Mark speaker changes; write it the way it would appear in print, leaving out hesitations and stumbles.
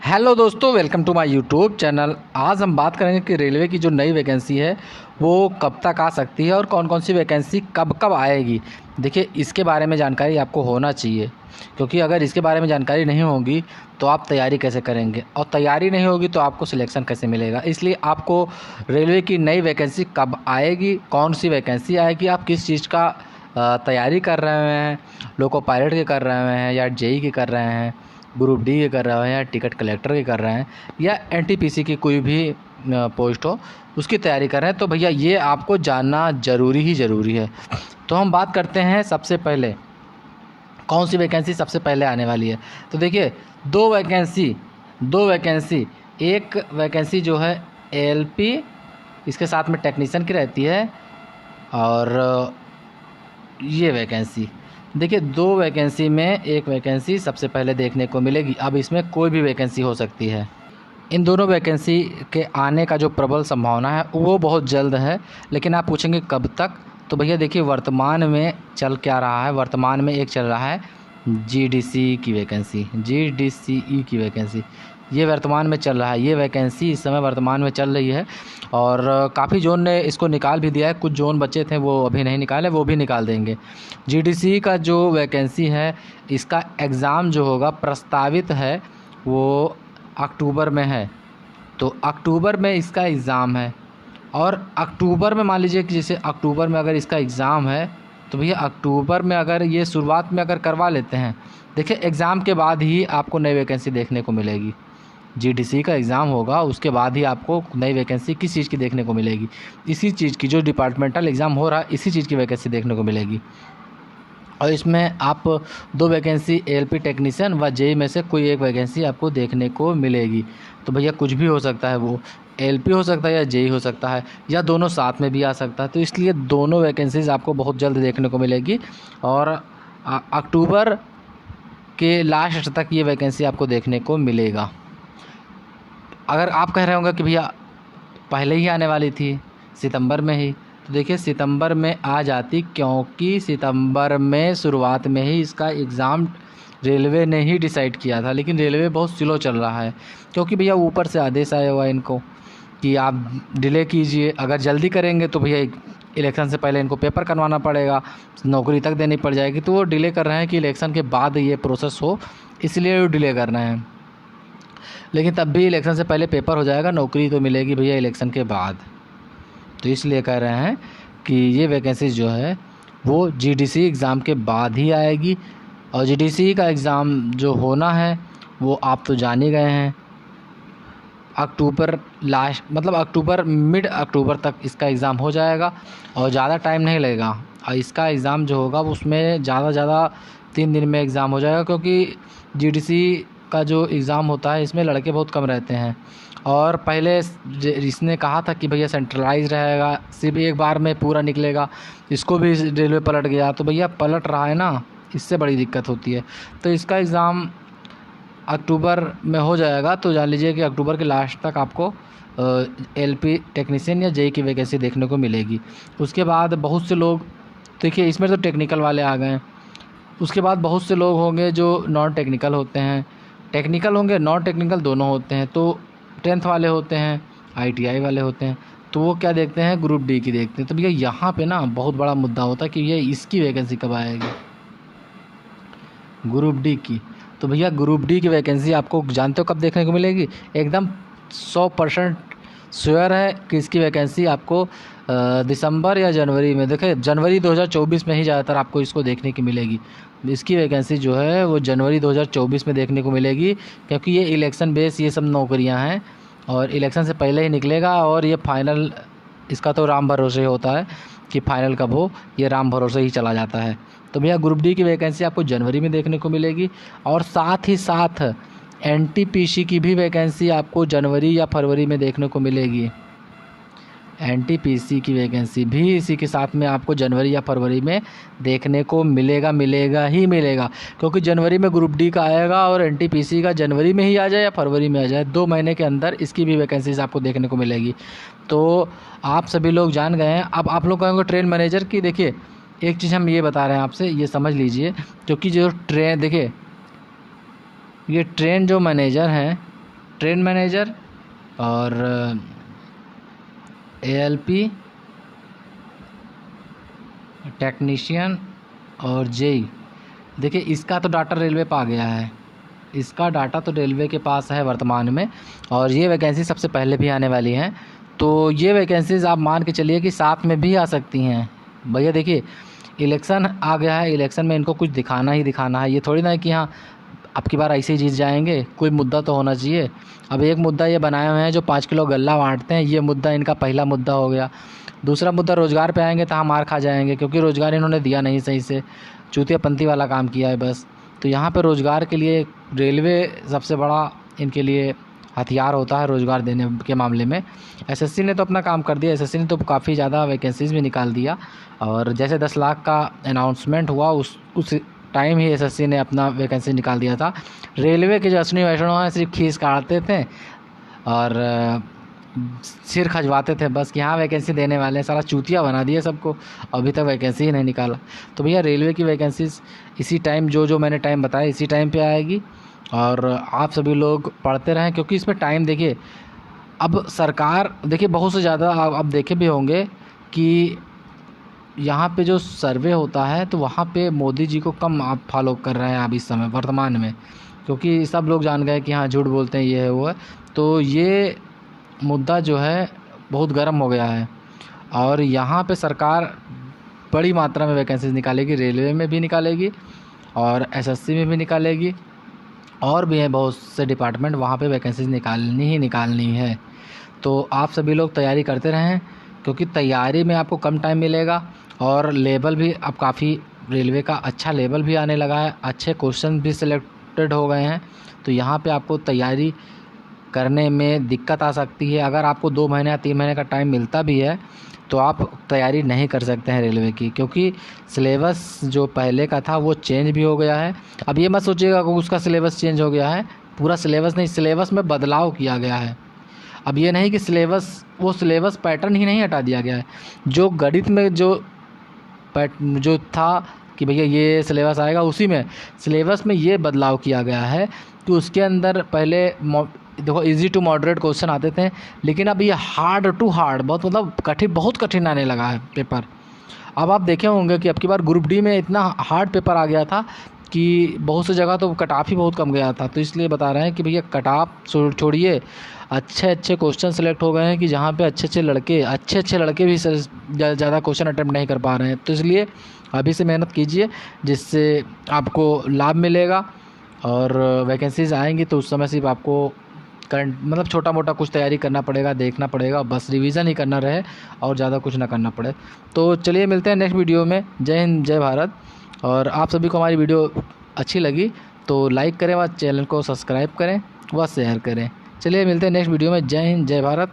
Speaker 1: Hello दोस्तों, welcome to my YouTube channel. आज हम बात करेंगे कि रेलवे की जो नई वैकेंसी है वो कब तक आ सकती है और कौन कौन सी वैकेंसी कब कब आएगी। देखिए, इसके बारे में जानकारी आपको होना चाहिए, क्योंकि अगर इसके बारे में जानकारी नहीं होगी तो आप तैयारी कैसे करेंगे, और तैयारी नहीं होगी तो आपको सिलेक्शन कैसे मिलेगा। इसलिए आपको रेलवे की नई वैकेंसी कब आएगी, कौन सी वैकेंसी आएगी, आप किस चीज़ का तैयारी कर रहे हैं, लोको पायलट के कर रहे हैं या जेई के कर रहे हैं, ग्रुप डी के कर रहे हैं या टिकट कलेक्टर के कर रहे हैं या एनटीपीसी की कोई भी पोस्ट हो उसकी तैयारी कर रहे हैं, तो भैया ये आपको जानना ज़रूरी है। तो हम बात करते हैं सबसे पहले कौन सी वैकेंसी सबसे पहले आने वाली है। तो देखिए, दो वैकेंसी, एक वैकेंसी जो है एएलपी, इसके साथ में टेक्नीशियन की रहती है, और ये वैकेंसी देखिए, दो वैकेंसी में एक वैकेंसी सबसे पहले देखने को मिलेगी। अब इसमें कोई भी वैकेंसी हो सकती है। इन दोनों वैकेंसी के आने का जो प्रबल संभावना है वो बहुत जल्द है। लेकिन आप पूछेंगे कब तक, तो भैया देखिए, वर्तमान में चल क्या रहा है। वर्तमान में एक चल रहा है जीडीसी की वैकेंसी, जीडीसीई की वैकेंसी, ये वर्तमान में चल रहा है। ये वैकेंसी इस समय वर्तमान में चल रही है और काफ़ी जोन ने इसको निकाल भी दिया है। कुछ जोन बचे थे वो अभी नहीं निकाले, वो भी निकाल देंगे। जीडीसी का जो वैकेंसी है, इसका एग्ज़ाम जो होगा प्रस्तावित है वो अक्टूबर में है। तो अक्टूबर में इसका एग्ज़ाम है, और अक्टूबर में मान लीजिए कि जैसे अक्टूबर में अगर इसका एग्ज़ाम है तो भैया अक्टूबर में अगर ये शुरुआत में अगर करवा लेते हैं, देखिए एग्ज़ाम के बाद ही आपको नई वैकेंसी देखने को मिलेगी। जीडीसी का एग्ज़ाम होगा, उसके बाद ही आपको नई वैकेंसी किस चीज़ की देखने को मिलेगी, इसी चीज़ की, जो डिपार्टमेंटल एग्ज़ाम हो रहा है इसी चीज़ की वैकेंसी देखने को मिलेगी। और इसमें आप दो वैकेंसी एएलपी टेक्नीशियन व जेई में से कोई एक वैकेंसी आपको देखने को मिलेगी। तो भैया कुछ भी हो सकता है, वो एएलपी हो सकता है या जेई हो सकता है, या दोनों साथ में भी आ सकता है। तो इसलिए दोनों वैकेंसीज़ आपको बहुत जल्द देखने को मिलेगी, और अक्टूबर के लास्ट तक ये वैकेंसी आपको देखने को मिलेगा। अगर आप कह रहे होंगे कि भैया पहले ही आने वाली थी, सितंबर में ही, तो देखिए सितंबर में आ जाती, क्योंकि सितंबर में शुरुआत में ही इसका एग्ज़ाम रेलवे ने ही डिसाइड किया था। लेकिन रेलवे बहुत स्लो चल रहा है, क्योंकि भैया ऊपर से आदेश आया हुआ है इनको कि आप डिले कीजिए। अगर जल्दी करेंगे तो भैया इलेक्शन से पहले इनको पेपर करवाना पड़ेगा, नौकरी तक देनी पड़ जाएगी। तो वो डिले कर रहे हैं कि इलेक्शन के बाद ये प्रोसेस हो, इसलिए वो डिले कर रहे हैं। लेकिन तब भी इलेक्शन से पहले पेपर हो जाएगा, नौकरी तो मिलेगी भैया इलेक्शन के बाद। तो इसलिए कह रहे हैं कि ये वैकेंसी जो है वो जीडीसी एग्ज़ाम के बाद ही आएगी। और जीडीसी का एग्ज़ाम जो होना है वो आप तो जान ही गए हैं, अक्टूबर लास्ट, मतलब अक्टूबर, मिड अक्टूबर तक इसका एग्ज़ाम हो जाएगा और ज़्यादा टाइम नहीं लगेगा। और इसका एग्ज़ाम जो होगा उसमें ज़्यादा 3 दिन में एग्ज़ाम हो जाएगा, क्योंकि जीडीसी का जो एग्ज़ाम होता है इसमें लड़के बहुत कम रहते हैं। और पहले इसने कहा था कि भैया सेंट्रलाइज रहेगा, सिर्फ एक बार में पूरा निकलेगा, इसको भी रेलवे पलट गया। तो भैया पलट रहा है ना, इससे बड़ी दिक्कत होती है। तो इसका एग्ज़ाम अक्टूबर में हो जाएगा, तो जान लीजिए कि अक्टूबर के लास्ट तक आपको एलपी टेक्नीशियन या जेई की वैकेंसी देखने को मिलेगी। उसके बाद बहुत से लोग, देखिए इसमें तो टेक्निकल वाले आ गए, उसके बाद बहुत से लोग होंगे जो नॉन टेक्निकल होते हैं, टेक्निकल होंगे, नॉन टेक्निकल दोनों होते हैं। तो 10th वाले होते हैं, आईटीआई वाले होते हैं, तो वो क्या देखते हैं, ग्रुप डी की देखते हैं। तो भैया यहाँ पे ना बहुत बड़ा मुद्दा होता है कि ये इसकी वैकेंसी कब आएगी, ग्रुप डी की। तो भैया ग्रुप डी की वैकेंसी आपको जानते हो कब देखने को मिलेगी, एकदम 100% श्योर है कि इसकी वैकेंसी आपको दिसंबर या जनवरी में, देखिए जनवरी 2024 में ही ज़्यादातर आपको इसको देखने की मिलेगी। इसकी वैकेंसी जो है वो जनवरी 2024 में देखने को मिलेगी, क्योंकि ये इलेक्शन बेस ये सब नौकरियां हैं और इलेक्शन से पहले ही निकलेगा। और ये फाइनल, इसका तो राम भरोसे होता है कि फाइनल कब हो, ये राम भरोसे ही चला जाता है। तो भैया ग्रुप डी की वैकेंसी आपको जनवरी में देखने को मिलेगी, और साथ ही साथ एनटीपीसी की भी वैकेंसी आपको जनवरी या फरवरी में देखने को मिलेगी। एनटीपीसी की वैकेंसी भी इसी के साथ में आपको जनवरी या फरवरी में देखने को मिलेगा ही मिलेगा, क्योंकि जनवरी में ग्रुप डी का आएगा और एनटीपीसी का जनवरी में ही आ जाए या फरवरी में आ जाए, 2 महीने के अंदर इसकी भी वैकेंसीज आपको देखने को मिलेगी। तो आप सभी लोग जान गए हैं। अब आप लोग कहेंगे ट्रेन मैनेजर की, देखिए एक चीज़ हम ये बता रहे हैं आपसे, ये समझ लीजिए, क्योंकि जो ट्रेन, देखिए ये ट्रेन जो मैनेजर हैं ट्रेन मैनेजर और ALP टेक्नीशियन और जेई। देखिए इसका तो डाटा रेलवे पे आ गया है, इसका डाटा तो रेलवे के पास है वर्तमान में, और ये वैकेंसी सबसे पहले भी आने वाली हैं। तो ये वैकेंसीज़ आप मान के चलिए कि साथ में भी आ सकती हैं। भैया देखिए इलेक्शन आ गया है, इलेक्शन में इनको कुछ दिखाना ही दिखाना है। ये थोड़ी ना है कि हाँ अब की बार ऐसे ही जीत जाएंगे, कोई मुद्दा तो होना चाहिए। अब एक मुद्दा ये बनाए हुए हैं जो 5 किलो गल्ला बांटते हैं, ये मुद्दा इनका पहला मुद्दा हो गया। दूसरा मुद्दा रोज़गार पे आएंगे तो हम मार खा जाएंगे, क्योंकि रोज़गार इन्होंने दिया नहीं सही से, चूतियापंती वाला काम किया है बस। तो यहाँ पे रोज़गार के लिए रेलवे सबसे बड़ा इनके लिए हथियार होता है रोज़गार देने के मामले में। एसएससी ने तो अपना काम कर दिया, एसएससी ने तो काफ़ी ज़्यादा वैकेंसीज़ भी निकाल दिया, और जैसे 10 लाख का अनाउंसमेंट हुआ उस टाइम ही एसएससी ने अपना वैकेंसी निकाल दिया था। रेलवे के जो अश्विनी वैष्णव हैं सिर्फ खीस काटते थे और सिर खजवाते थे बस कि हाँ वैकेंसी देने वाले हैं, सारा चूतिया बना दिया सबको, अभी तक वैकेंसी ही नहीं निकाला। तो भैया रेलवे की वैकेंसीज़ इसी टाइम जो मैंने टाइम बताया इसी टाइम पे आएगी, और आप सभी लोग पढ़ते रहें, क्योंकि इसमें टाइम देखिए अब सरकार देखिए बहुत से ज़्यादा आप देखे भी होंगे कि यहाँ पे जो सर्वे होता है तो वहाँ पे मोदी जी को कम आप फॉलो कर रहे हैं अब इस समय वर्तमान में, क्योंकि सब लोग जान गए कि हाँ झूठ बोलते हैं ये है वो है। तो ये मुद्दा जो है बहुत गर्म हो गया है, और यहाँ पे सरकार बड़ी मात्रा में वैकेंसीज निकालेगी, रेलवे में भी निकालेगी और एसएससी में भी निकालेगी, और भी हैं बहुत से डिपार्टमेंट, वहाँ पे वैकेंसीज निकालनी ही निकालनी है। तो आप सभी लोग तैयारी करते रहें, क्योंकि तैयारी में आपको कम टाइम मिलेगा, और लेवल भी अब काफ़ी रेलवे का अच्छा लेवल भी आने लगा है, अच्छे क्वेश्चन भी सिलेक्टेड हो गए हैं। तो यहाँ पे आपको तैयारी करने में दिक्कत आ सकती है। अगर आपको 2 महीने या 3 महीने का टाइम मिलता भी है तो आप तैयारी नहीं कर सकते हैं रेलवे की, क्योंकि सिलेबस जो पहले का था वो चेंज भी हो गया है। अब ये मत सोचिएगा कि उसका सिलेबस चेंज हो गया है, पूरा सिलेबस नहीं, सिलेबस में बदलाव किया गया है। अब ये नहीं कि वो सिलेबस पैटर्न ही नहीं हटा दिया गया है। जो गणित में जो था कि भैया ये सिलेबस आएगा, उसी में सिलेबस में ये बदलाव किया गया है कि उसके अंदर पहले देखो इजी टू मॉडरेट क्वेश्चन आते थे, लेकिन अब ये हार्ड टू हार्ड बहुत कठिन आने लगा है पेपर। अब आप देखे होंगे कि अब की बार ग्रुप डी में इतना हार्ड पेपर आ गया था कि बहुत सी जगह तो कट ऑफ ही बहुत कम गया था। तो इसलिए बता रहे हैं कि भैया कट ऑफ छोड़िए, अच्छे क्वेश्चन सेलेक्ट हो गए हैं कि जहाँ पे अच्छे लड़के भी ज़्यादा क्वेश्चन अटेम्प्ट नहीं कर पा रहे हैं। तो इसलिए अभी से मेहनत कीजिए, जिससे आपको लाभ मिलेगा, और वैकेंसीज़ आएंगी तो उस समय सिर्फ आपको करंट छोटा मोटा कुछ तैयारी करना पड़ेगा, देखना पड़ेगा, बस रिवीजन ही करना रहे और ज़्यादा कुछ ना करना पड़े। तो चलिए मिलते हैं नेक्स्ट वीडियो में। जय हिंद, जय भारत। और आप सभी को हमारी वीडियो अच्छी लगी तो लाइक करें व चैनल को सब्सक्राइब करें व शेयर करें। चलिए मिलते हैं नेक्स्ट वीडियो में। जय हिंद, जय भारत।